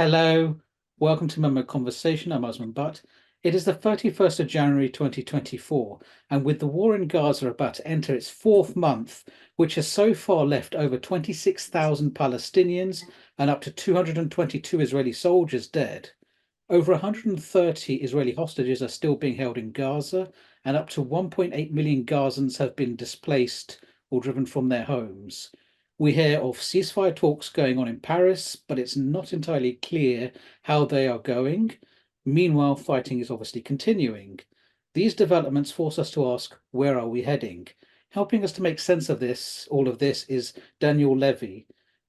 Hello, welcome to MEMO Conversation. I'm Osman Butt. It is the 31st of January 2024, and with the war in Gaza about to enter its fourth month, which has so far left over 26,000 Palestinians and up to 222 Israeli soldiers dead, over 130 Israeli hostages are still being held in Gaza, and up to 1.8 million Gazans have been displaced or driven from their homes. We hear of ceasefire talks going on in Paris, but it's not entirely clear how they are going. Meanwhile, fighting is obviously continuing. These developments force us to ask, where are we heading? Helping us to make sense of all of this, is Daniel Levy.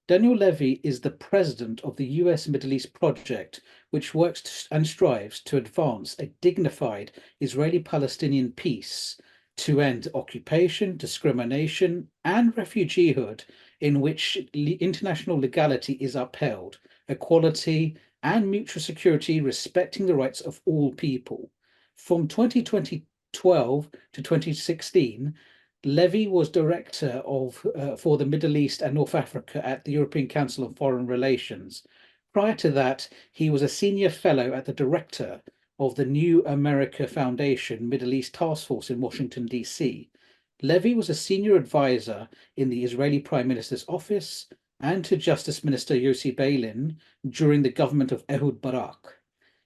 Daniel Levy is the president of the US Middle East Project, which works and strives to advance a dignified Israeli-Palestinian peace to end occupation, discrimination, and refugeehood in which international legality is upheld, equality and mutual security, respecting the rights of all people. From 2012 to 2016, Levy was director for the Middle East and North Africa at the European Council on Foreign Relations. Prior to that, he was a senior fellow at the director of the New America Foundation Middle East Task Force in Washington, D.C. Levy was a senior advisor in the Israeli Prime Minister's office and to Justice Minister Yossi Beilin during the government of Ehud Barak.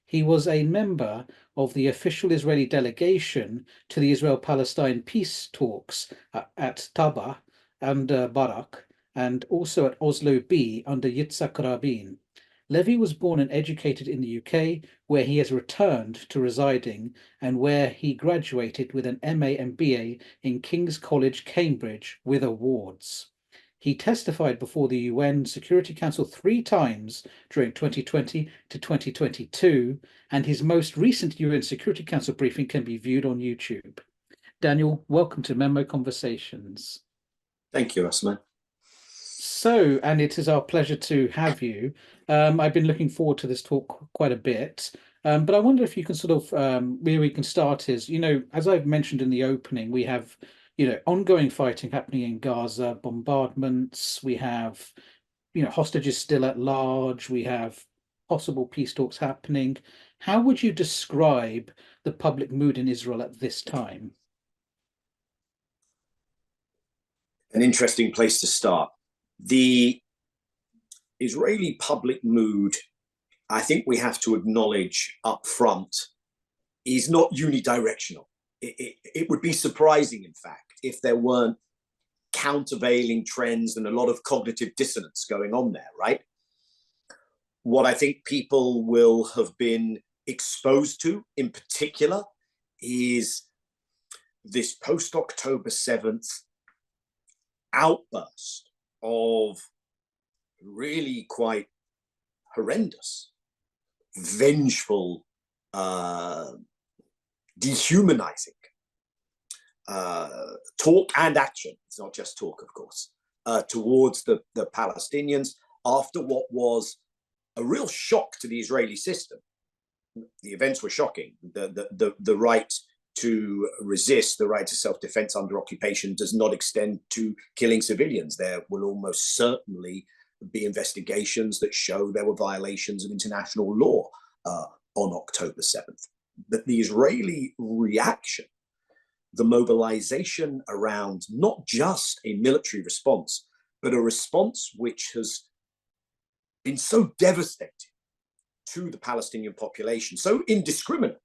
He was a member of the official Israeli delegation to the Israel-Palestine peace talks at Taba and Barak, and also at Oslo B under Yitzhak Rabin. Levy was born and educated in the UK, where he has returned to residing and where he graduated with an MA and BA in King's College, Cambridge, with awards. He testified before the UN Security Council 3 times during 2020 to 2022, and his most recent UN Security Council briefing can be viewed on YouTube. Daniel, welcome to MEMO Conversations. Thank you, Osman. So, and it is our pleasure to have you. I've been looking forward to this talk quite a bit, but I wonder if you can sort of, where we can start is, as I've mentioned in the opening, we have, ongoing fighting happening in Gaza, bombardments, we have, hostages still at large, we have possible peace talks happening. How would you describe the public mood in Israel at this time? An interesting place to start. The Israeli public mood, I think we have to acknowledge up front, is not unidirectional. It would be surprising, in fact, if there weren't countervailing trends and a lot of cognitive dissonance going on there, right? What I think people will have been exposed to in particular is this post-October 7th outburst of really quite horrendous, vengeful, dehumanizing talk and action. It's not just talk, of course, towards the Palestinians after what was a real shock to the Israeli system. The events were shocking. The right to resist, the right to self-defense under occupation does not extend to killing civilians. There will almost certainly be investigations that show there were violations of international law on October 7th. But the Israeli reaction, the mobilization around not just a military response, but a response which has been so devastating to the Palestinian population, so indiscriminate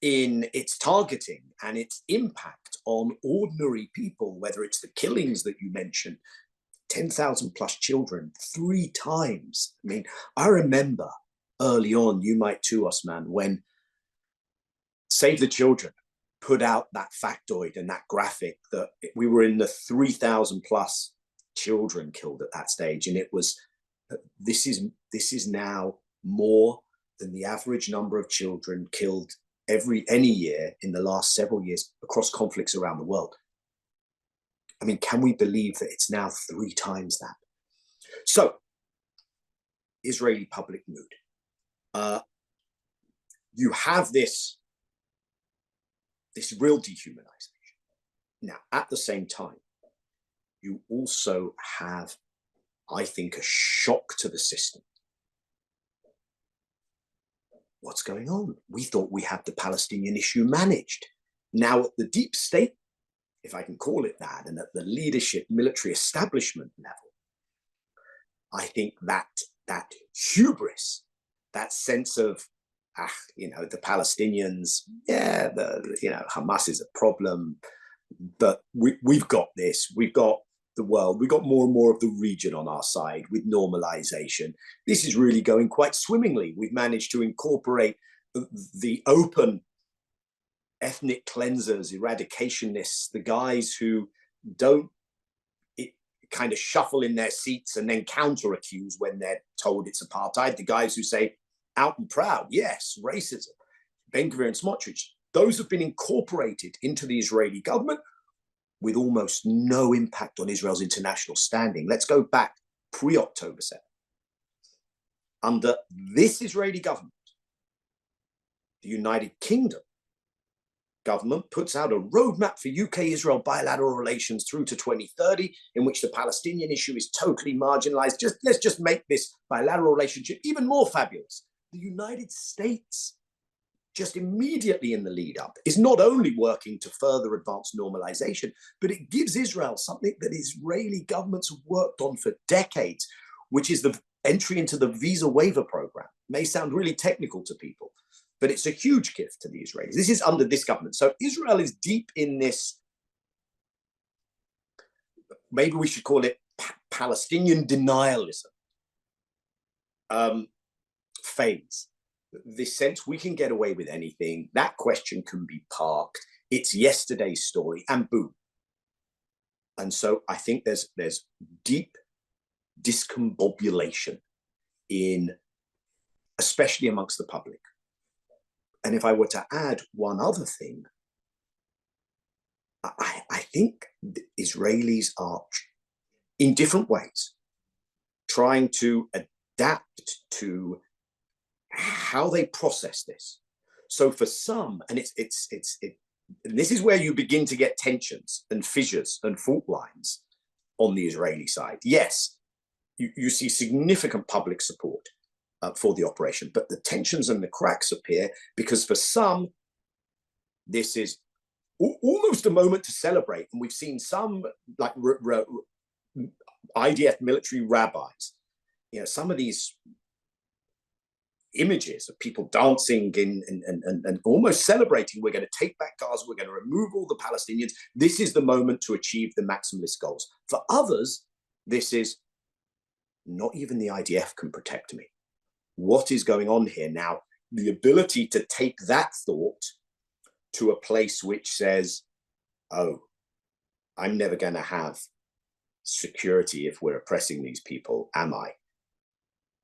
in its targeting and its impact on ordinary people, whether it's the killings that you mentioned, 10,000 plus children, 3 times. I mean, I remember early on, you might too, Osman, when Save the Children put out that factoid and that graphic that we were in the 3,000 plus children killed at that stage. And it was, this is now more than the average number of children killed any year in the last several years across conflicts around the world. I mean, can we believe that it's now 3 times that? So, Israeli public mood. You have this real dehumanization. Now, at the same time, you also have, I think, a shock to the system what's going on? We thought we had the Palestinian issue managed. Now, at the deep state, if I can call it that, and at the leadership military establishment level, I think that hubris, that sense of, the Palestinians, Hamas is a problem, but we've got this, we've got the world, we've got more and more of the region on our side with normalization. This is really going quite swimmingly. We've managed to incorporate the open ethnic cleansers, eradicationists, the guys who don't kind of shuffle in their seats and then counter accuse when they're told it's apartheid, the guys who say out and proud, yes, racism, Ben-Gvir and Smotrich, those have been incorporated into the Israeli government with almost no impact on Israel's international standing. Let's go back pre-October 7th. Under this Israeli government, the United Kingdom government puts out a roadmap for UK-Israel bilateral relations through to 2030, in which the Palestinian issue is totally marginalized. Let's just make this bilateral relationship even more fabulous. The United States, just immediately in the lead up, is not only working to further advance normalization, but it gives Israel something that Israeli governments have worked on for decades, which is the entry into the visa waiver program. It may sound really technical to people, but it's a huge gift to the Israelis. This is under this government. So Israel is deep in this, maybe we should call it Palestinian denialism phase. This sense we can get away with anything, that question can be parked, it's yesterday's story, and boom. And so I think there's deep discombobulation especially amongst the public. And if I were to add one other thing, I think the Israelis are, in different ways, trying to adapt to how they process this. So for some, and and this is where you begin to get tensions and fissures and fault lines on the Israeli side. Yes, you see significant public support for the operation, but the tensions and the cracks appear because for some, this is almost a moment to celebrate. And we've seen some like IDF military rabbis, some of these images of people dancing and almost celebrating, we're going to take back Gaza, we're going to remove all the Palestinians. This is the moment to achieve the maximalist goals. For others, this is not even the IDF can protect me. What is going on here now? The ability to take that thought to a place which says, oh, I'm never going to have security if we're oppressing these people, am I?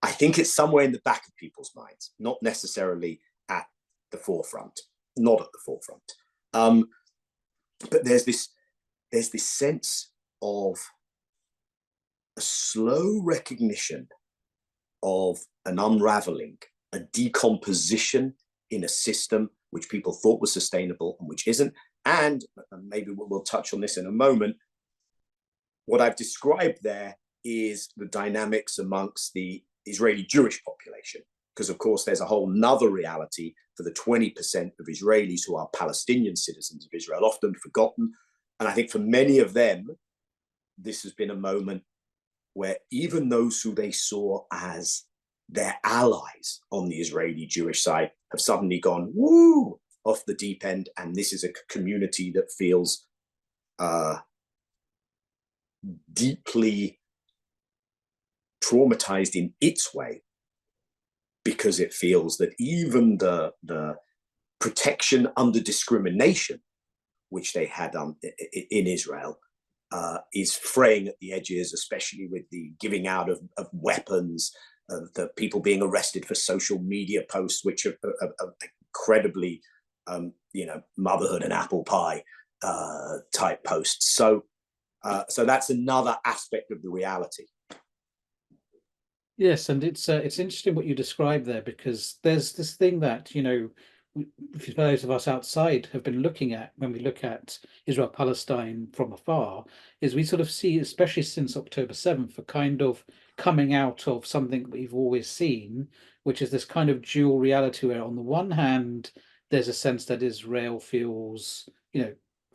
I think it's somewhere in the back of people's minds, not necessarily at the forefront, not at the forefront. But there's this sense of a slow recognition of an unraveling, a decomposition in a system which people thought was sustainable and which isn't. And maybe we'll touch on this in a moment. What I've described there is the dynamics amongst the Israeli Jewish population, because of course there's a whole nother reality for the 20% of Israelis who are Palestinian citizens of Israel, often forgotten. And I think for many of them, this has been a moment where even those who they saw as their allies on the Israeli Jewish side have suddenly gone, woo, off the deep end. And this is a community that feels deeply traumatized in its way, because it feels that even the protection under discrimination, which they had in Israel, is fraying at the edges, especially with the giving out of weapons, the people being arrested for social media posts, which are incredibly, motherhood and apple pie type posts. So that's another aspect of the reality. Yes, and it's interesting what you describe there, because there's this thing that, those of us outside have been looking at when we look at Israel-Palestine from afar, is we sort of see, especially since October 7th, a kind of coming out of something that we've always seen, which is this kind of dual reality where on the one hand, there's a sense that Israel feels,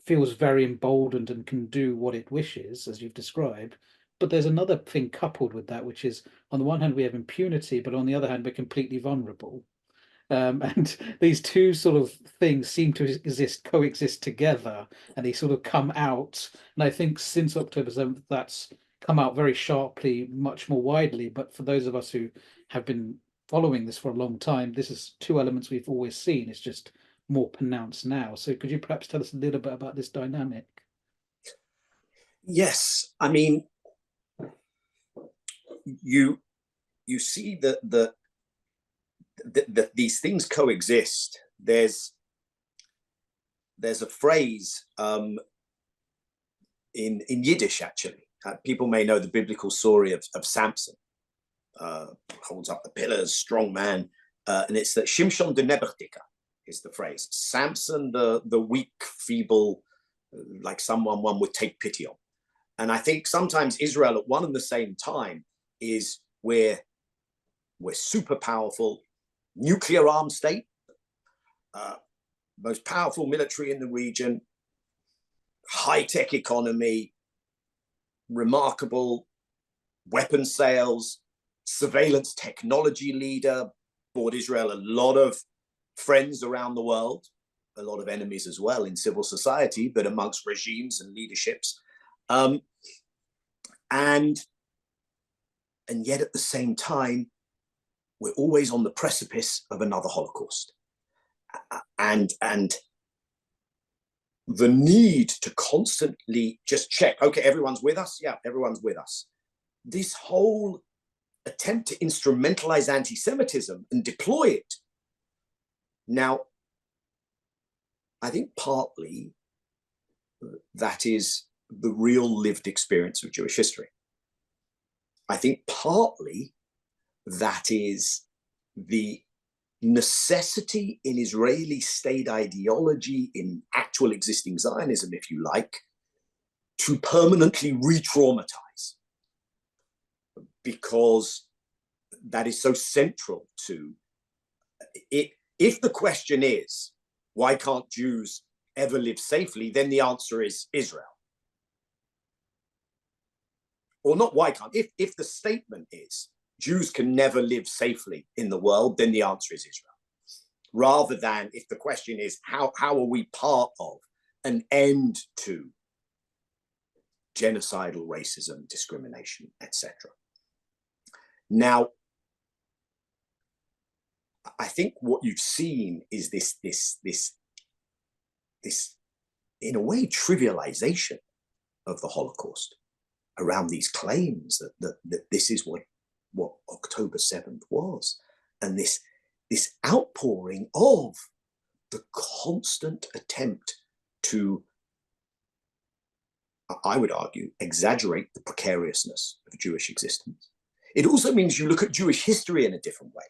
feels very emboldened and can do what it wishes, as you've described. But there's another thing coupled with that, which is on the one hand, we have impunity, but on the other hand, we're completely vulnerable. And these two sort of things seem to coexist together, and they sort of come out. And I think since October 7th, that's come out very sharply, much more widely. But for those of us who have been following this for a long time, this is two elements we've always seen. It's just more pronounced now. So could you perhaps tell us a little bit about this dynamic? Yes, I mean, you see that these things coexist. There's a phrase in Yiddish, actually. People may know the biblical story of Samson. Holds up the pillars, strong man, and it's that Shimshon de Nebertika is the phrase. Samson, the weak, feeble, like someone one would take pity on. And I think sometimes Israel at one and the same time is we're super powerful, nuclear armed state, most powerful military in the region, high-tech economy, remarkable weapon sales, surveillance technology leader, bought Israel a lot of friends around the world, a lot of enemies as well in civil society, but amongst regimes and leaderships. And yet at the same time, we're always on the precipice of another Holocaust. And the need to constantly just check, okay, everyone's with us? Yeah, everyone's with us. This whole attempt to instrumentalize anti-Semitism and deploy it. Now, I think partly that is the real lived experience of Jewish history. I think partly that is the necessity in Israeli state ideology, in actual existing Zionism, if you like, to permanently re-traumatize, because that is so central to it. If the question is, why can't Jews ever live safely, then the answer is Israel. Or not why can't, if the statement is Jews can never live safely in the world, then the answer is Israel. Rather than if the question is, how are we part of an end to genocidal racism, discrimination, etc. Now, I think what you've seen is this in a way trivialization of the Holocaust around these claims that this is what October 7th was, and this outpouring of the constant attempt to, I would argue, exaggerate the precariousness of Jewish existence. It also means you look at Jewish history in a different way,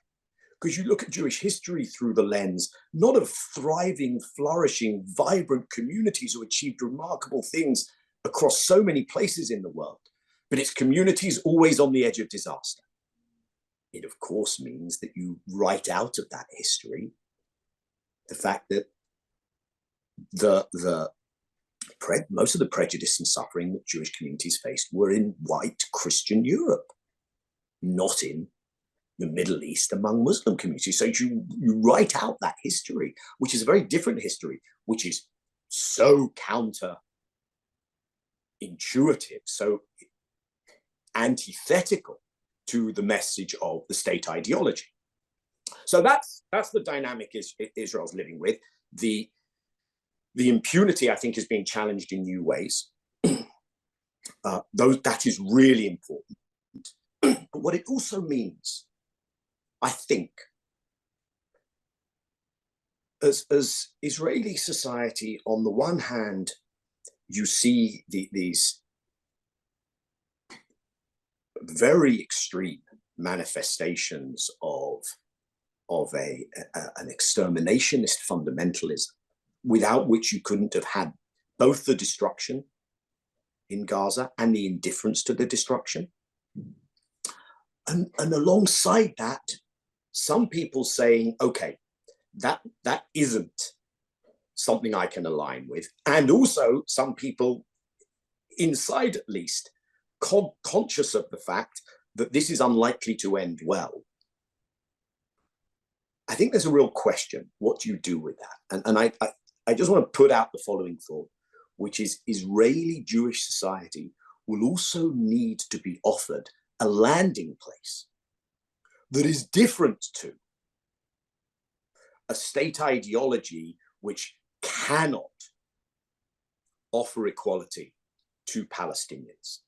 because you look at Jewish history through the lens not of thriving, flourishing, vibrant communities who achieved remarkable things across so many places in the world, but it's communities always on the edge of disaster. It, of course, means that you write out of that history the fact that most of the prejudice and suffering that Jewish communities faced were in white Christian Europe, not in the Middle East among Muslim communities. So you write out that history, which is a very different history, which is so counterintuitive, so antithetical to the message of the state ideology. So that's the dynamic Israel's living with. The impunity, I think, is being challenged in new ways. That is really important. But what it also means, I think, as Israeli society, on the one hand, you see these very extreme manifestations of an exterminationist fundamentalism, without which you couldn't have had both the destruction in Gaza and the indifference to the destruction. And alongside that, some people saying, okay, that isn't something I can align with. And also some people inside, at least, conscious of the fact that this is unlikely to end well. I think there's a real question. What do you do with that? And I just want to put out the following thought, which is Israeli Jewish society will also need to be offered a landing place that is different to a state ideology which cannot offer equality to Palestinians.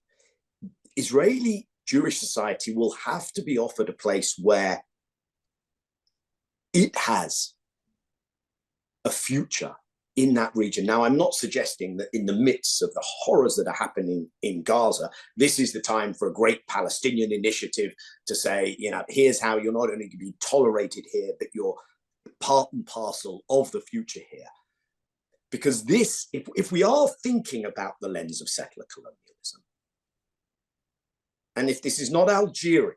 Israeli Jewish society will have to be offered a place where it has a future in that region. Now, I'm not suggesting that in the midst of the horrors that are happening in Gaza, this is the time for a great Palestinian initiative to say, you know, here's how you're not only going to be tolerated here, but you're part and parcel of the future here. Because this, if we are thinking about the lens of settler colonialism, and if this is not Algeria,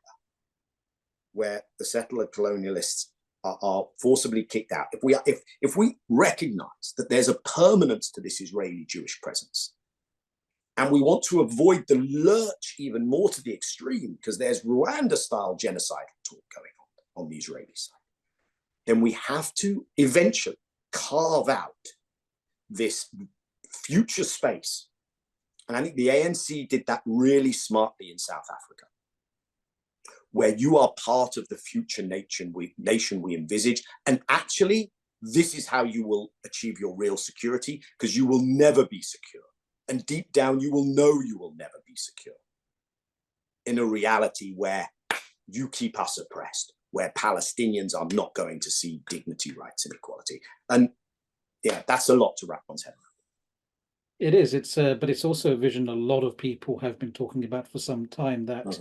where the settler colonialists are forcibly kicked out, if we recognize that there's a permanence to this Israeli Jewish presence, and we want to avoid the lurch even more to the extreme, because there's Rwanda-style genocidal talk going on the Israeli side, then we have to eventually carve out this future space. And I think the ANC did that really smartly in South Africa, where you are part of the future nation we envisage. And actually, this is how you will achieve your real security, because you will never be secure. And deep down, you will know you will never be secure in a reality where you keep us oppressed, where Palestinians are not going to see dignity, rights, and equality. And yeah, that's a lot to wrap one's head around. It is. But it's also a vision a lot of people have been talking about for some time, that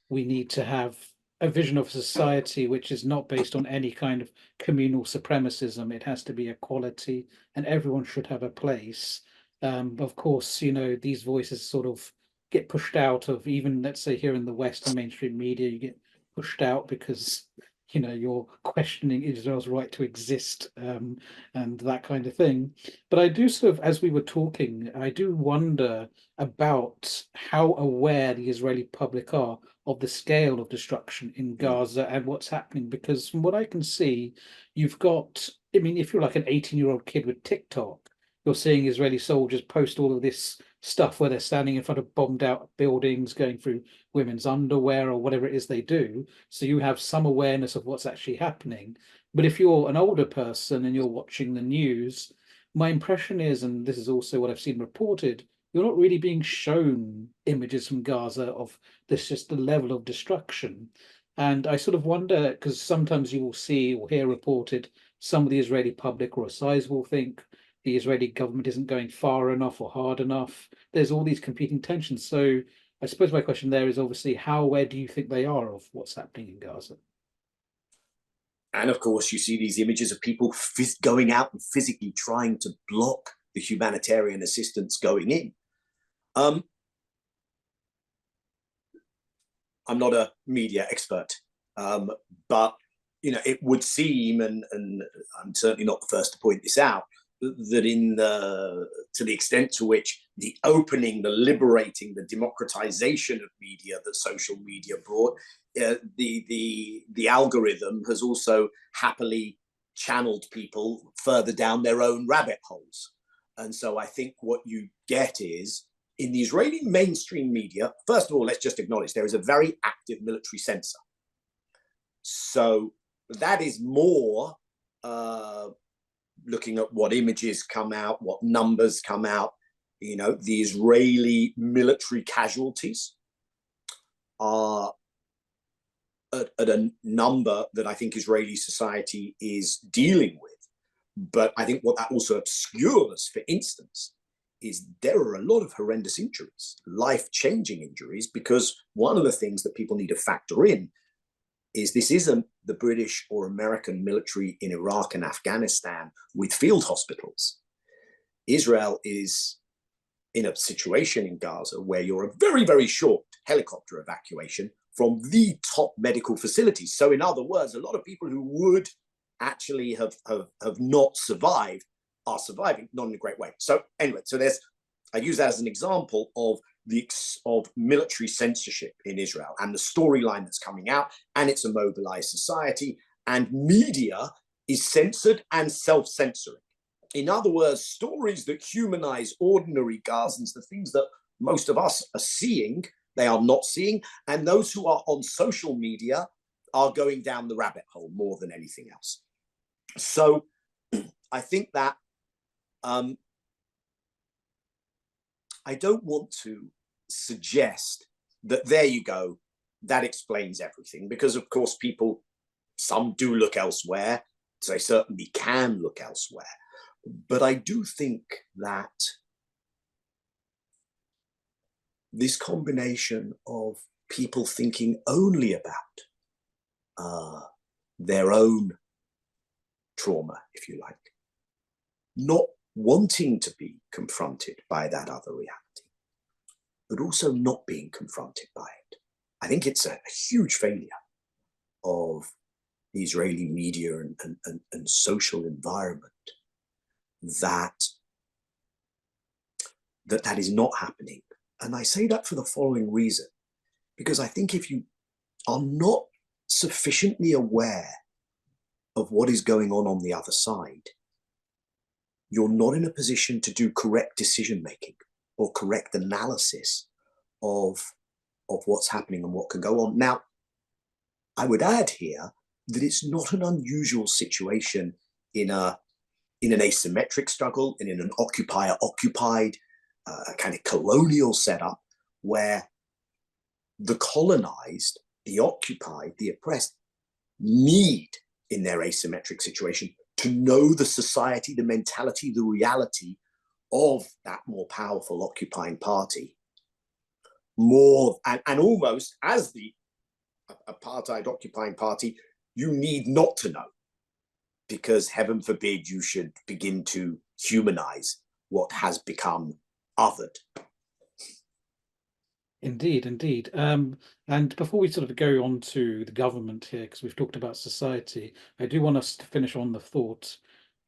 we need to have a vision of society which is not based on any kind of communal supremacism. It has to be equality, and everyone should have a place. Of course, you know, these voices sort of get pushed out of, even, let's say, here in the West, in mainstream media, you get pushed out because, you know, you're questioning Israel's right to exist, and that kind of thing. But I do sort of, as we were talking, I do wonder about how aware the Israeli public are of the scale of destruction in Gaza and what's happening. Because from what I can see, you've got, I mean, if you're like an 18-year-old kid with TikTok, you're seeing Israeli soldiers post all of this stuff where they're standing in front of bombed out buildings, going through women's underwear or whatever it is they do. So you have some awareness of what's actually happening. But if you're an older person and you're watching the news, my impression is, and this is also what I've seen reported, you're not really being shown images from Gaza of this, just the level of destruction. And I sort of wonder, because sometimes you will see or hear reported, some of the Israeli public or a size will think the Israeli government isn't going far enough or hard enough. There's all these competing tensions. So I suppose my question there is obviously, how aware do you think they are of what's happening in Gaza? And of course, you see these images of people going out and physically trying to block the humanitarian assistance going in. I'm not a media expert, but you know, it would seem, and I'm certainly not the first to point this out, that to the extent to which the opening, the liberating, the democratization of media that social media brought, the algorithm has also happily channeled people further down their own rabbit holes. And so I think what you get is, in the Israeli mainstream media, first of all, let's just acknowledge there is a very active military censor. So that is more looking at what images come out, what numbers come out. You know, the Israeli military casualties are at a number that I think Israeli society is dealing with. But I think what that also obscures, for instance, is there are a lot of horrendous injuries, life-changing injuries, because one of the things that people need to factor in is this isn't the British or American military in Iraq and Afghanistan with field hospitals. Israel is in a situation in Gaza where you're a very, very short helicopter evacuation from the top medical facilities. So in other words, a lot of people who would actually have not survived are surviving, not in a great way. So anyway, so I use that as an example of military censorship in Israel and the storyline that's coming out, and it's a mobilized society, and media is censored and self-censoring. In other words, stories that humanize ordinary Gazans, the things that most of us are seeing, they are not seeing, and those who are on social media are going down the rabbit hole more than anything else. So I think that I don't want to suggest that there you go, that explains everything, because of course some do look elsewhere. They certainly can look elsewhere. But I do think that this combination of people thinking only about their own trauma, if you like, not wanting to be confronted by that other reality, but also not being confronted by it. I think it's a huge failure of the Israeli media and social environment that is not happening. And I say that for the following reason, because I think if you are not sufficiently aware of what is going on the other side, you're not in a position to do correct decision-making or correct analysis of what's happening and what can go on. Now, I would add here that it's not an unusual situation in an asymmetric struggle, in an occupier-occupied, kind of colonial setup where the colonized, the occupied, the oppressed need, in their asymmetric situation, to know the society, the mentality, the reality of that more powerful occupying party more, and almost as the apartheid occupying party, you need not to know, because heaven forbid you should begin to humanize what has become othered. Indeed, indeed. And before we sort of go on to the government here, because we've talked about society, I do want us to finish on the thought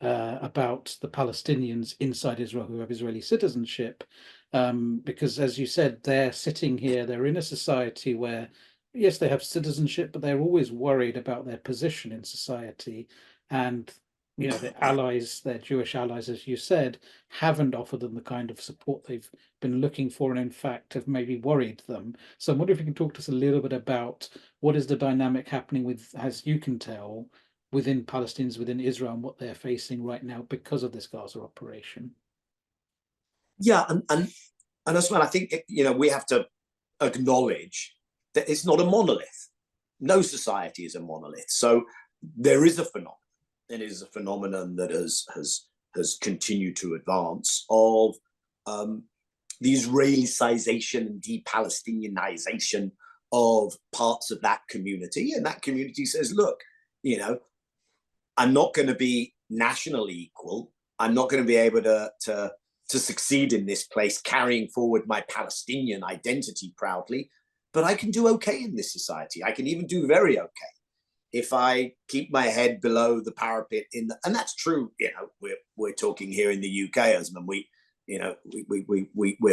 about the Palestinians inside Israel who have Israeli citizenship, because as you said, they're sitting here, they're in a society where, yes, they have citizenship, but they're always worried about their position in society. And their allies, their Jewish allies, as you said, haven't offered them the kind of support they've been looking for, and in fact have maybe worried them. So I wonder if you can talk to us a little bit about what is the dynamic happening with, as you can tell, within Palestinians, within Israel, and what they're facing right now because of this Gaza operation. Yeah, and Osman, I think we have to acknowledge that it's not a monolith. No society is a monolith. So there is a phenomenon. It is a phenomenon that has continued to advance of the Israelicization and de-Palestinianization of parts of that community. And that community says, look, I'm not going to be nationally equal. I'm not going to be able to succeed in this place, carrying forward my Palestinian identity proudly, but I can do okay in this society. I can even do very okay if I keep my head below the parapet. And that's true. We're talking here in the UK, Osman. We're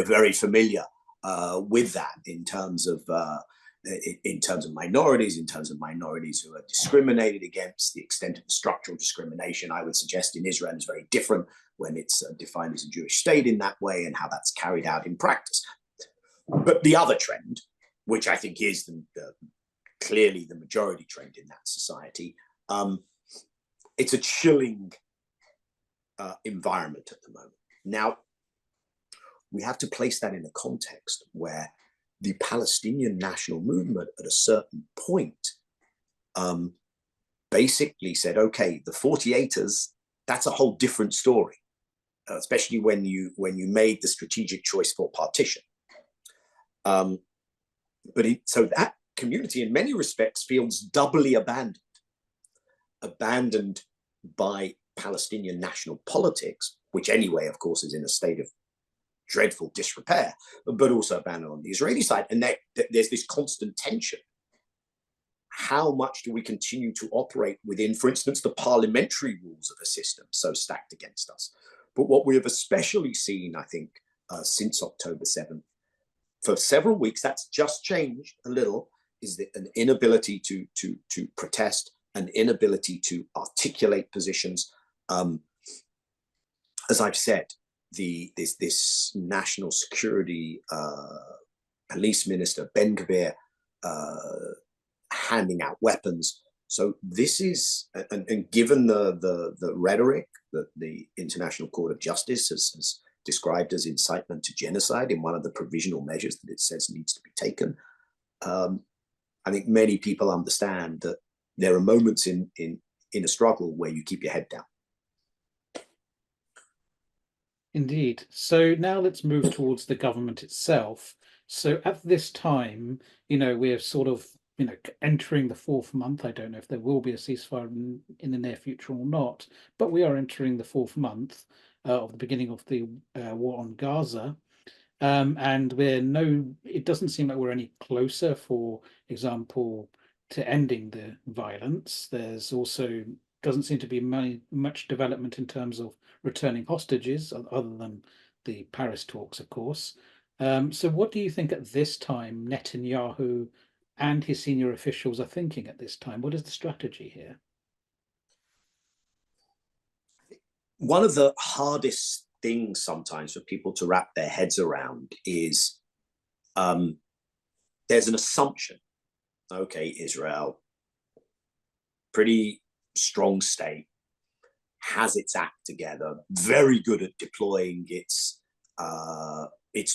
very familiar with that in terms of minorities, in terms of minorities who are discriminated against. The extent of the structural discrimination, I would suggest, in Israel is very different when it's defined as a Jewish state in that way, and how that's carried out in practice. But the other trend, which I think is clearly the majority trend in that society, it's a chilling environment at the moment. Now, we have to place that in a context where the Palestinian national movement at a certain point basically said, okay, the 48ers, that's a whole different story, especially when you made the strategic choice for partition. So that community in many respects feels doubly abandoned by Palestinian national politics, which anyway, of course, is in a state of dreadful disrepair, but also abandoned on the Israeli side. And there's this constant tension how much do we continue to operate within, for instance, the parliamentary rules of a system so stacked against us? But what we have especially seen, I think, since October 7th, for several weeks, that's just changed a little, is an inability to protest, an inability to articulate positions. As I've said, this national security police minister, Ben Gvir, handing out weapons. So this is, and given the rhetoric that the International Court of Justice has described as incitement to genocide in one of the provisional measures that it says needs to be taken, I think many people understand that there are moments in a struggle where you keep your head down. Indeed. So now let's move towards the government itself. So at this time, we're sort of, entering the 4th month. I don't know if there will be a ceasefire in the near future or not, but we are entering the 4th month of the beginning of the war on Gaza. And it doesn't seem like we're any closer, for example, to ending the violence. There's also doesn't seem to be much development in terms of returning hostages, other than the Paris talks, of course. So what do you think at this time Netanyahu and his senior officials are thinking at this time? What is the strategy here? One of the hardest things sometimes for people to wrap their heads around is there's an assumption. Okay, Israel, pretty strong state, has its act together, very good at deploying its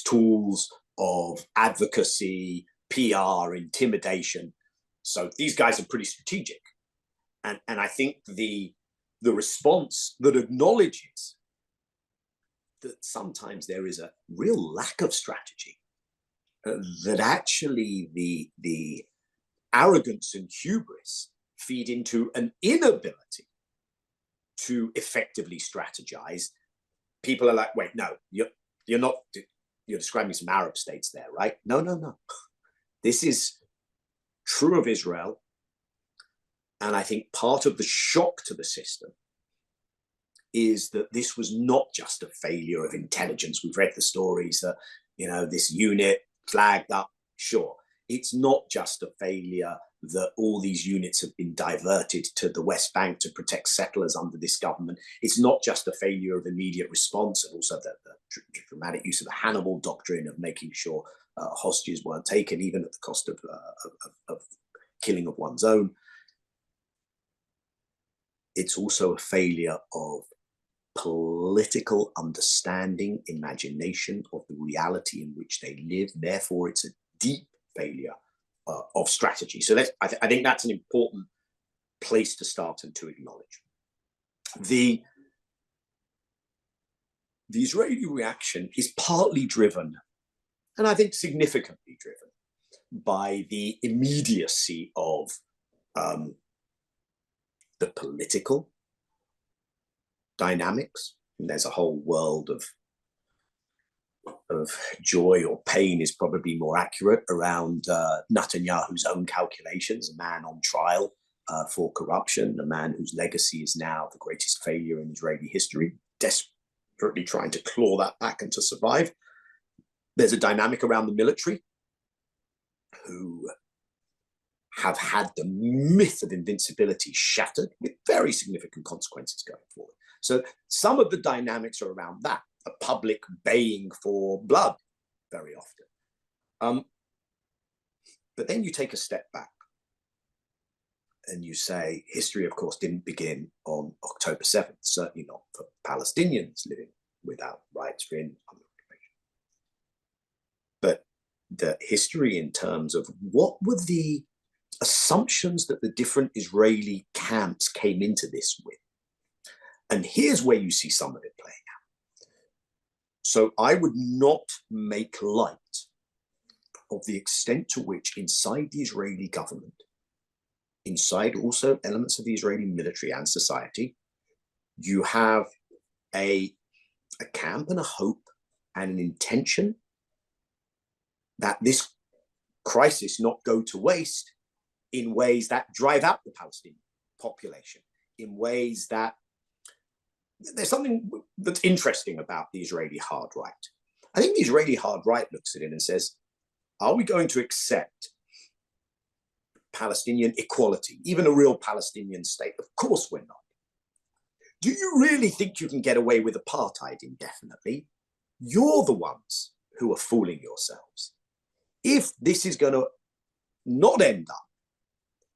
tools of advocacy, PR, intimidation. So these guys are pretty strategic. And I think the response that acknowledges that sometimes there is a real lack of strategy, that actually the arrogance and hubris feed into an inability to effectively strategize. People are like, wait, no, you're not, you're describing some Arab states there, right? No. This is true of Israel. And I think part of the shock to the system is that this was not just a failure of intelligence. We've read the stories that, this unit flagged up. Sure, it's not just a failure that all these units have been diverted to the West Bank to protect settlers under this government. It's not just a failure of immediate response, and also the dramatic use of the Hannibal doctrine of making sure hostages weren't taken, even at the cost of killing of one's own. It's also a failure of political understanding, imagination of the reality in which they live. Therefore, it's a deep failure of strategy. So I think that's an important place to start and to acknowledge. The Israeli reaction is partly driven, and I think significantly driven, by the immediacy of the political dynamics. And there's a whole world of joy or pain is probably more accurate around Netanyahu's own calculations, a man on trial for corruption, a man whose legacy is now the greatest failure in Israeli history, desperately trying to claw that back and to survive. There's a dynamic around the military, who have had the myth of invincibility shattered with very significant consequences going forward. So some of the dynamics are around that, a public baying for blood very often. But then you take a step back and you say, history, of course, didn't begin on October 7th, certainly not for Palestinians living without rights being under occupation. But the history in terms of what were the assumptions that the different Israeli camps came into this with. And here's where you see some of it playing out. So I would not make light of the extent to which inside the Israeli government, inside also elements of the Israeli military and society, you have a camp and a hope and an intention that this crisis not go to waste in ways that drive out the Palestinian population, in ways that there's something that's interesting about the Israeli hard right. I think the Israeli hard right looks at it and says, are we going to accept Palestinian equality, even a real Palestinian state? Of course we're not. Do you really think you can get away with apartheid indefinitely? You're the ones who are fooling yourselves. If this is going to not end up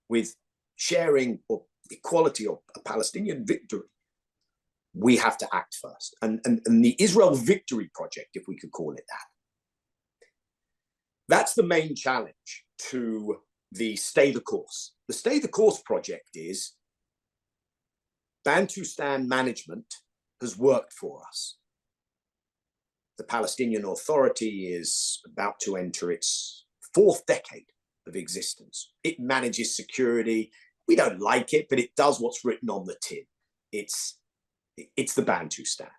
with sharing or equality or a Palestinian victory, we have to act first. And the Israel Victory Project, if we could call it that, that's the main challenge to the Stay the Course. The Stay the Course project is Bantustan management has worked for us. The Palestinian Authority is about to enter its 4th decade of existence. It manages security. We don't like it, but it does what's written on the tin. It's the Bantustan.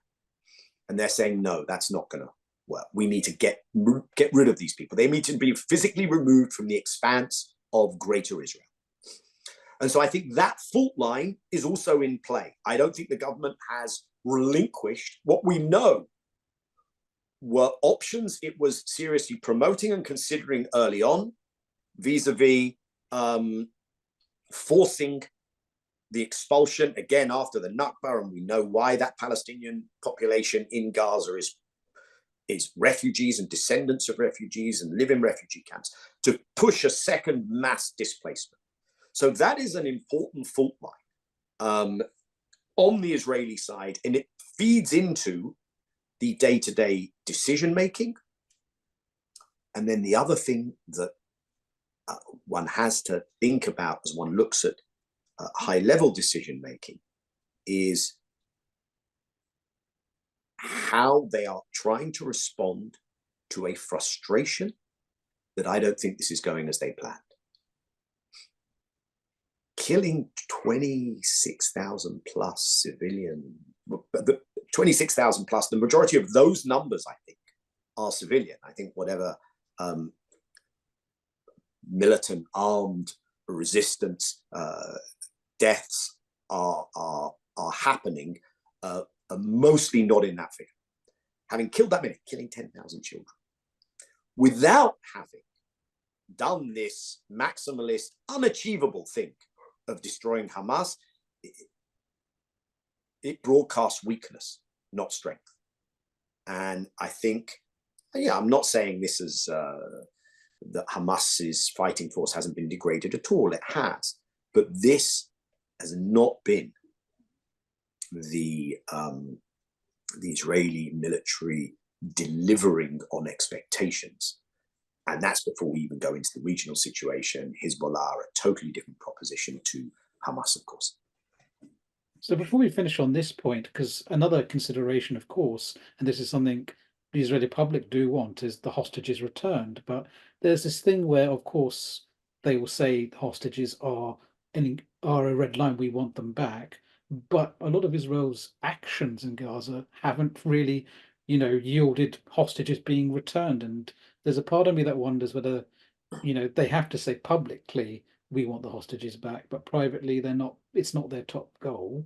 And they're saying, no, that's not going to work. We need to get rid of these people. They need to be physically removed from the expanse of Greater Israel. And so I think that fault line is also in play. I don't think the government has relinquished what we know were options it was seriously promoting and considering early on, vis-a-vis forcing the expulsion, again, after the Nakba, and we know why that Palestinian population in Gaza is refugees and descendants of refugees and live in refugee camps, to push a second mass displacement. So that is an important fault line on the Israeli side, and it feeds into the day-to-day decision-making. And then the other thing that one has to think about as one looks at high-level decision-making is how they are trying to respond to a frustration that I don't think this is going as they planned. Killing 26,000 plus civilian, 26,000 plus, the majority of those numbers, I think, are civilian. I think whatever militant, armed resistance deaths are happening are mostly not in that figure. Having killed that many, killing 10,000 children, without having done this maximalist, unachievable thing of destroying Hamas, it broadcasts weakness, not strength. And I think, yeah, I'm not saying this is that Hamas's fighting force hasn't been degraded at all. It has, but this has not been the Israeli military delivering on expectations. And that's before we even go into the regional situation. Hezbollah are a totally different proposition to Hamas, of course. So before we finish on this point, because another consideration, of course, and this is something the Israeli public do want, is the hostages returned. But there's this thing where, of course, they will say the hostages are a red line, we want them back. But a lot of Israel's actions in Gaza haven't really, yielded hostages being returned. And there's a part of me that wonders whether, they have to say publicly, we want the hostages back, but privately it's not their top goal.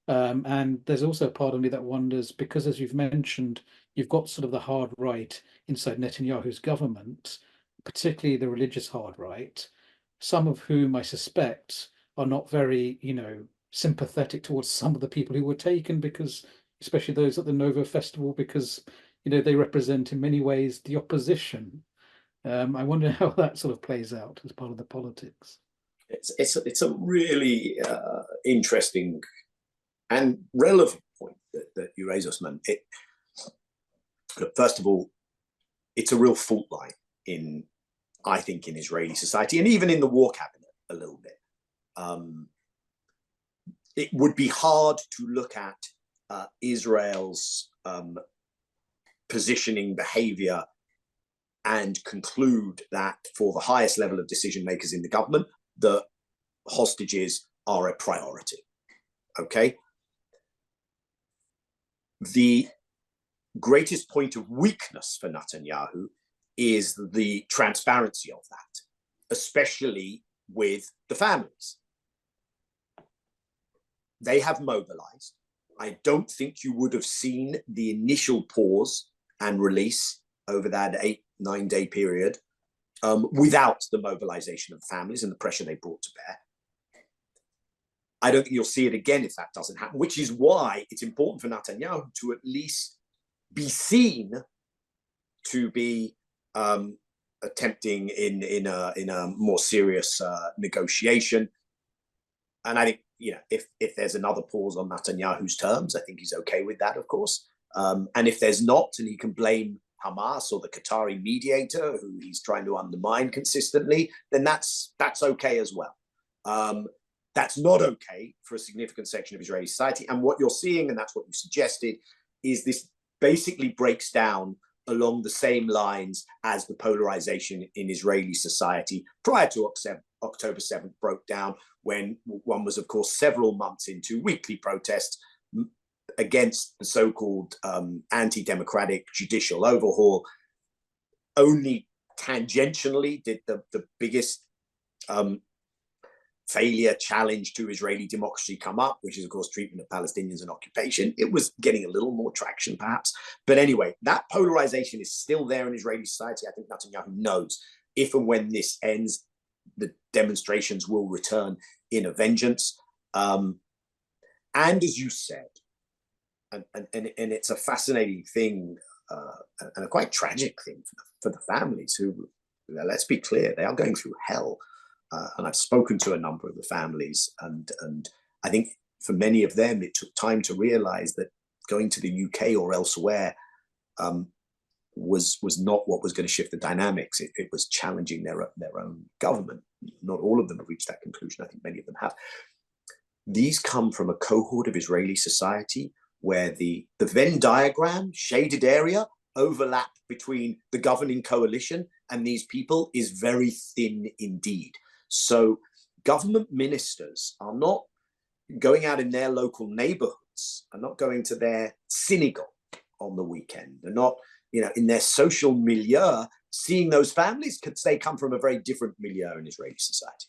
And there's also a part of me that wonders, because as you've mentioned, you've got sort of the hard right inside Netanyahu's government, particularly the religious hard right, some of whom I suspect are not very, sympathetic towards some of the people who were taken, because especially those at the Nova Festival, because, they represent in many ways the opposition. I wonder how that sort of plays out as part of the politics. It's a really interesting and relevant point that you raise, Osman. First of all, it's a real fault line I think, in Israeli society, and even in the war cabinet a little bit. It would be hard to look at Israel's positioning, behavior, and conclude that for the highest level of decision makers in the government, the hostages are a priority. Okay. The greatest point of weakness for Netanyahu is the transparency of that, especially with the families. They have mobilized. I don't think you would have seen the initial pause and release over that 8-9 day period without the mobilization of families and the pressure they brought to bear. I don't think you'll see it again if that doesn't happen, which is why it's important for Netanyahu to at least be seen to be attempting in a more serious negotiation. And I think, you know, if there's another pause on Netanyahu's terms, I think he's okay with that, of course. And if there's not, and he can blame Hamas or the Qatari mediator who he's trying to undermine consistently, then that's okay as well. That's not okay for a significant section of Israeli society. And what you're seeing, and that's what you suggested, is this basically breaks down along the same lines as the polarization in Israeli society prior to October 7th broke down, when one was, of course, several months into weekly protests against the so-called anti-democratic judicial overhaul. Only tangentially did the biggest failure challenge to Israeli democracy come up, which is, of course, treatment of Palestinians and occupation. It was getting a little more traction, perhaps. But anyway, that polarization is still there in Israeli society. I think Netanyahu knows if and when this ends, the demonstrations will return in a vengeance. And as you said, and it's a fascinating thing and a quite tragic thing for the families who, let's be clear, they are going through hell. And I've spoken to a number of the families, and I think for many of them, it took time to realize that going to the UK or elsewhere was not what was going to shift the dynamics. It was challenging their own government. Not all of them have reached that conclusion. I think many of them have. These come from a cohort of Israeli society where the Venn diagram, shaded area, overlap between the governing coalition and these people is very thin indeed. So government ministers are not going out in their local neighborhoods, are not going to their synagogue on the weekend. They're not, you know, in their social milieu, seeing those families because they come from a very different milieu in Israeli society.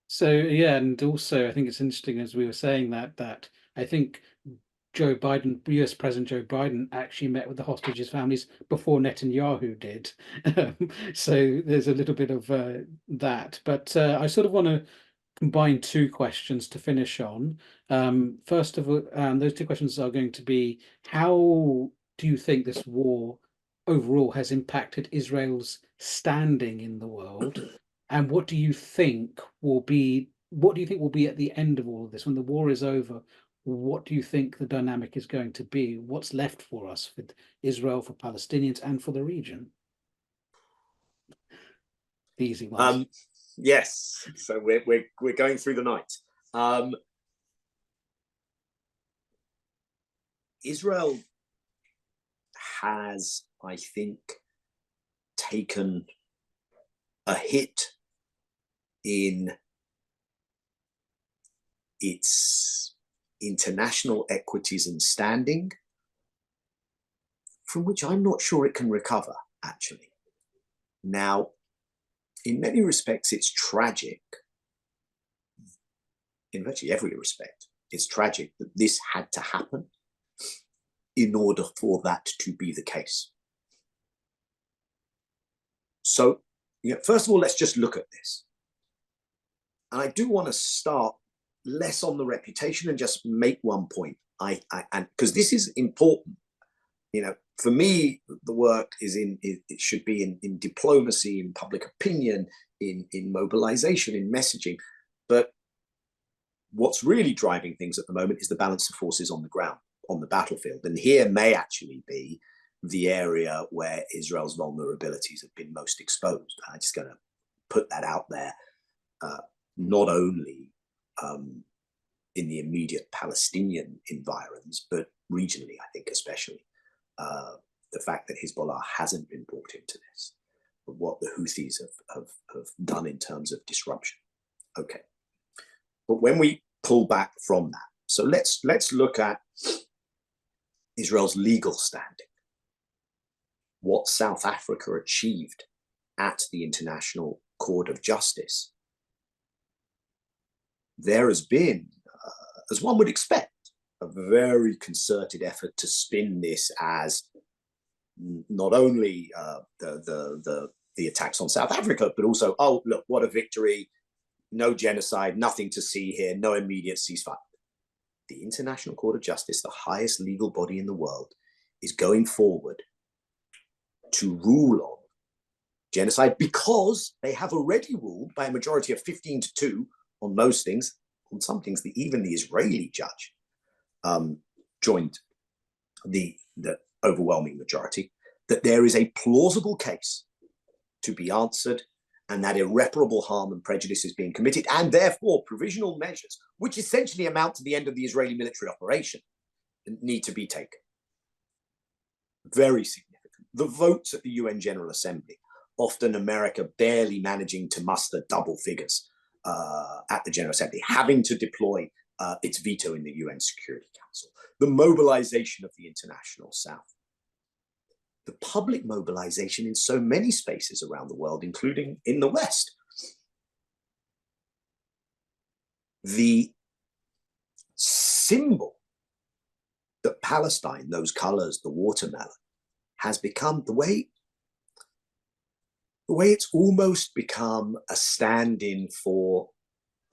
So yeah, and also I think it's interesting, as we were saying, that I think Joe Biden, US President Joe Biden, actually met with the hostages' families before Netanyahu did. So there's a little bit of that. But I sort of want to combine two questions to finish on. First of all, those two questions are going to be, how do you think this war overall has impacted Israel's standing in the world? And what do you think will be at the end of all of this, when the war is over? What do you think the dynamic is going to be? What's left for us, for Israel, for Palestinians, and for the region? The easy ones. Yes. So we're going through the night. Israel has, I think, taken a hit in its international equities and standing, from which I'm not sure it can recover, actually. Now, in many respects, it's tragic. In virtually every respect, it's tragic that this had to happen in order for that to be the case. So, first of all, let's just look at this. And I do want to start less on the reputation and just make one point. And because this is important, for me, the work is it should be in diplomacy, in public opinion, in mobilization, in messaging. But what's really driving things at the moment is the balance of forces on the ground, on the battlefield. And here may actually be the area where Israel's vulnerabilities have been most exposed. I'm just going to put that out there, not only in the immediate Palestinian environs, but regionally, I think especially. The fact that Hezbollah hasn't been brought into this, but what the Houthis have done in terms of disruption. Okay. But when we pull back from that, so let's look at Israel's legal standing, what South Africa achieved at the International Court of Justice, there has been, as one would expect, a very concerted effort to spin this as not only the attacks on South Africa, but also, oh, look, what a victory, no genocide, nothing to see here, no immediate ceasefire. The International Court of Justice, the highest legal body in the world, is going forward to rule on genocide because they have already ruled by a majority of 15-2 on most things. On some things, even the Israeli judge joined the overwhelming majority, that there is a plausible case to be answered and that irreparable harm and prejudice is being committed, and therefore provisional measures, which essentially amount to the end of the Israeli military operation, need to be taken. Very significant. The votes at the UN General Assembly, often America barely managing to muster double figures at the General Assembly, having to deploy its veto in the UN Security Council, the mobilization of the international South, the public mobilization in so many spaces around the world, including in the West. The symbol that Palestine, those colors, the watermelon, has become the way it's almost become a stand-in for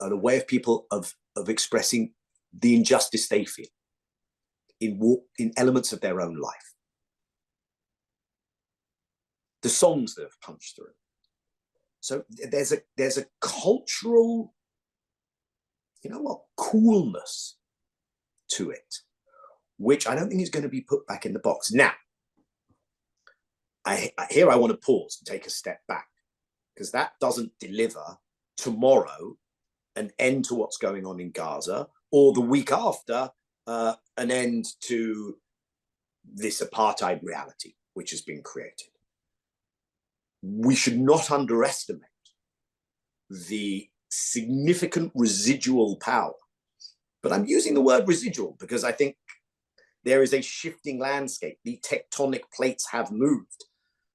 a way of people of expressing the injustice they feel in elements of their own life. The songs that have punched through. So there's a cultural, coolness to it, which I don't think is going to be put back in the box. Now, I want to pause and take a step back, because that doesn't deliver tomorrow an end to what's going on in Gaza, or the week after an end to this apartheid reality which has been created. We should not underestimate the significant residual power. But I'm using the word residual because I think there is a shifting landscape. The tectonic plates have moved,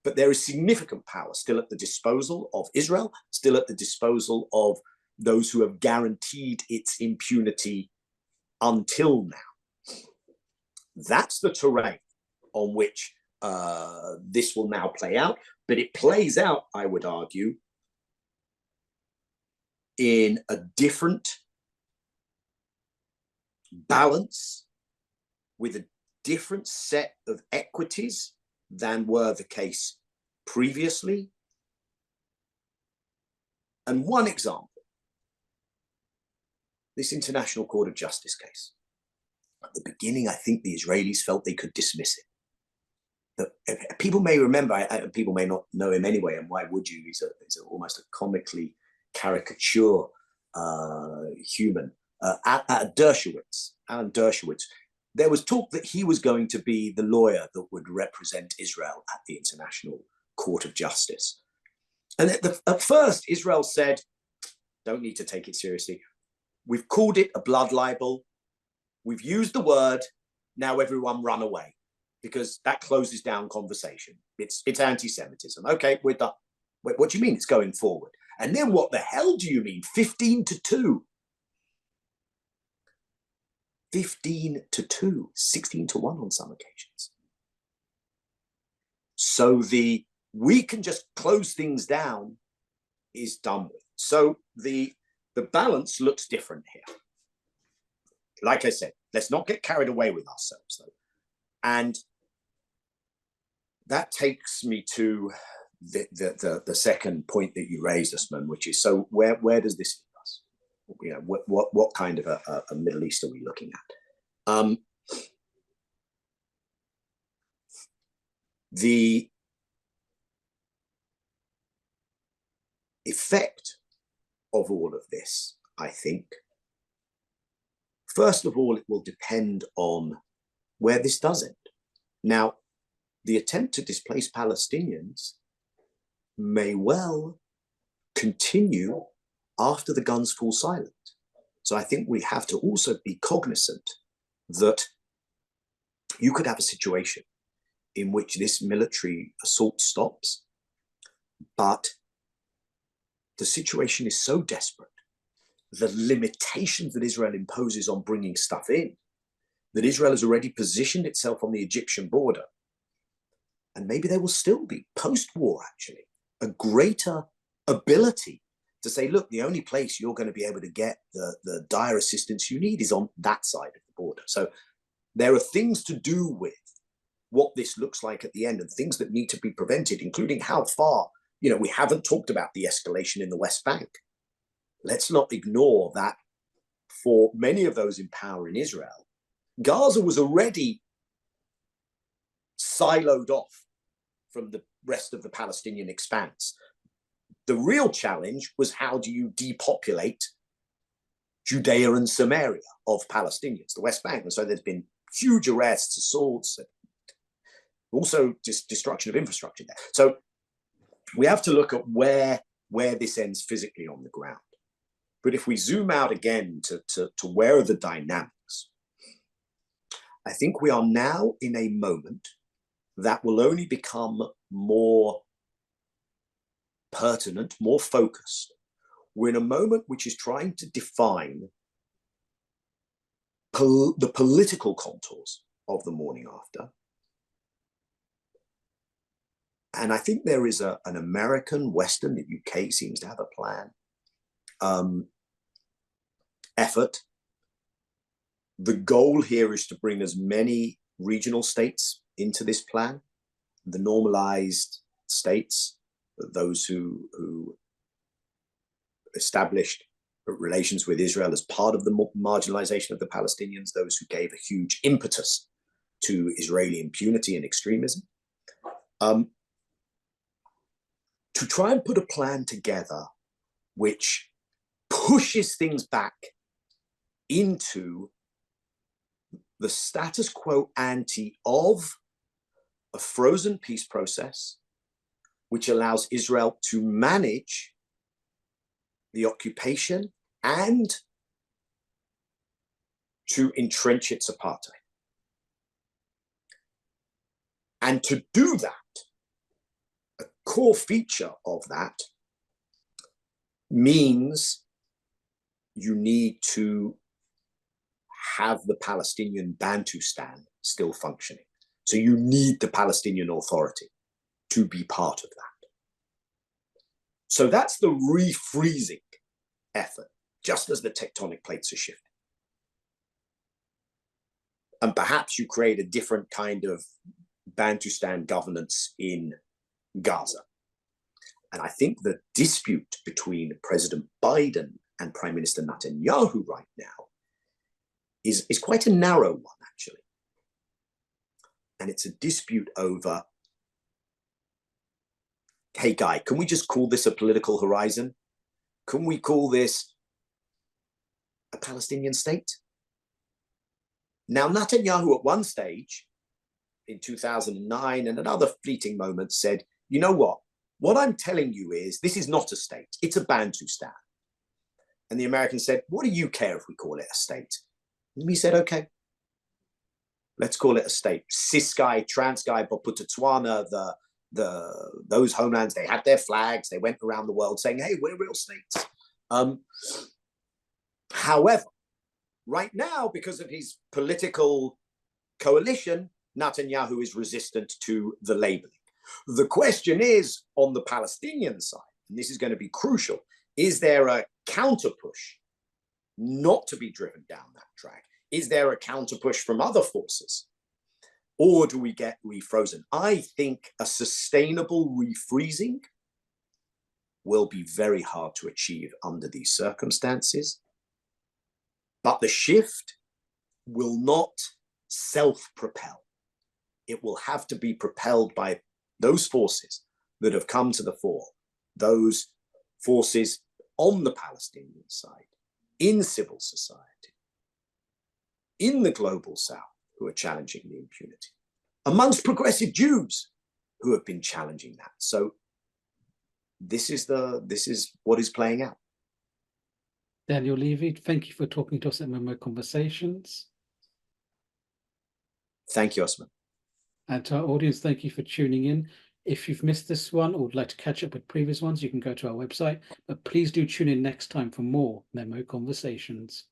but there is significant power still at the disposal of Israel, still at the disposal of those who have guaranteed its impunity until now. That's the terrain on which this will now play out, but it plays out, I would argue, in a different balance with a different set of equities than were the case previously. And one example, this International Court of Justice case. At the beginning, I think the Israelis felt they could dismiss it. People may remember, people may not know him anyway, and why would you? He's almost a comically caricature human. Alan Dershowitz, there was talk that he was going to be the lawyer that would represent Israel at the International Court of Justice. And at first, Israel said, don't need to take it seriously. We've called it a blood libel. We've used the word. Now everyone run away, because that closes down conversation. It's anti-Semitism. Okay, we're done. Wait, what do you mean it's going forward? And then what the hell do you mean? 15-2. 15-2, 16-1 on some occasions. So we can just close things down is done with. So the balance looks different here. Like I said, let's not get carried away with ourselves, though. And that takes me to the second point that you raised, Usman, which is, so where does this leave us? What kind of a Middle East are we looking at? The effect of all of this, I think, first of all, it will depend on where this does end. Now, the attempt to displace Palestinians may well continue after the guns fall silent. So I think we have to also be cognizant that you could have a situation in which this military assault stops, but the situation is so desperate, the limitations that Israel imposes on bringing stuff in, that Israel has already positioned itself on the Egyptian border. And maybe there will still be, post-war actually, a greater ability to say, look, the only place you're going to be able to get the dire assistance you need is on that side of the border. So there are things to do with what this looks like at the end and things that need to be prevented, including how far, we haven't talked about the escalation in the West Bank. Let's not ignore that for many of those in power in Israel, Gaza was already siloed off from the rest of the Palestinian expanse. The real challenge was, how do you depopulate Judea and Samaria of Palestinians, the West Bank? And so there's been huge arrests, assaults, and also just destruction of infrastructure there. So we have to look at where this ends physically on the ground. But if we zoom out again to where are the dynamics, I think we are now in a moment that will only become more pertinent, more focused. We're in a moment which is trying to define the political contours of the morning after. And I think there is an American, Western, the UK seems to have a plan, effort. The goal here is to bring as many regional states into this plan, the normalized states, those who established relations with Israel as part of the marginalization of the Palestinians, those who gave a huge impetus to Israeli impunity and extremism, to try and put a plan together which pushes things back into the status quo ante of a frozen peace process, which allows Israel to manage the occupation and to entrench its apartheid. And to do that, a core feature of that means you need to have the Palestinian Bantustan still functioning. So you need the Palestinian Authority to be part of that. So that's the refreezing effort, just as the tectonic plates are shifting. And perhaps you create a different kind of Bantustan governance in Gaza. And I think the dispute between President Biden and Prime Minister Netanyahu right now is quite a narrow one, actually. And it's a dispute over, hey, Guy, can we just call this a political horizon? Can we call this a Palestinian state? Now, Netanyahu at one stage in 2009 and at other fleeting moments said, you know what I'm telling you is this is not a state, it's a Bantustan. And the Americans said, what do you care if we call it a state? And we said, okay, let's call it a state. Ciskai, Transkai, Bophuthatswana, those homelands, they had their flags, they went around the world saying, hey, we're real states. However, right now, because of his political coalition, Netanyahu is resistant to the labeling. The question is, on the Palestinian side, and this is going to be crucial, is there a counter push not to be driven down that track? Is there a counter push from other forces? Or do we get refrozen? I think a sustainable refreezing will be very hard to achieve under these circumstances. But the shift will not self-propel. It will have to be propelled by those forces that have come to the fore, those forces on the Palestinian side, in civil society, in the global south, who are challenging the impunity, amongst progressive Jews who have been challenging that. So this is what is playing out. Daniel Levy, thank you for talking to us at MEMO Conversations. Thank you, Osman. And to our audience, thank you for tuning in. If you've missed this one or would like to catch up with previous ones, you can go to our website, but please do tune in next time for more Memo Conversations.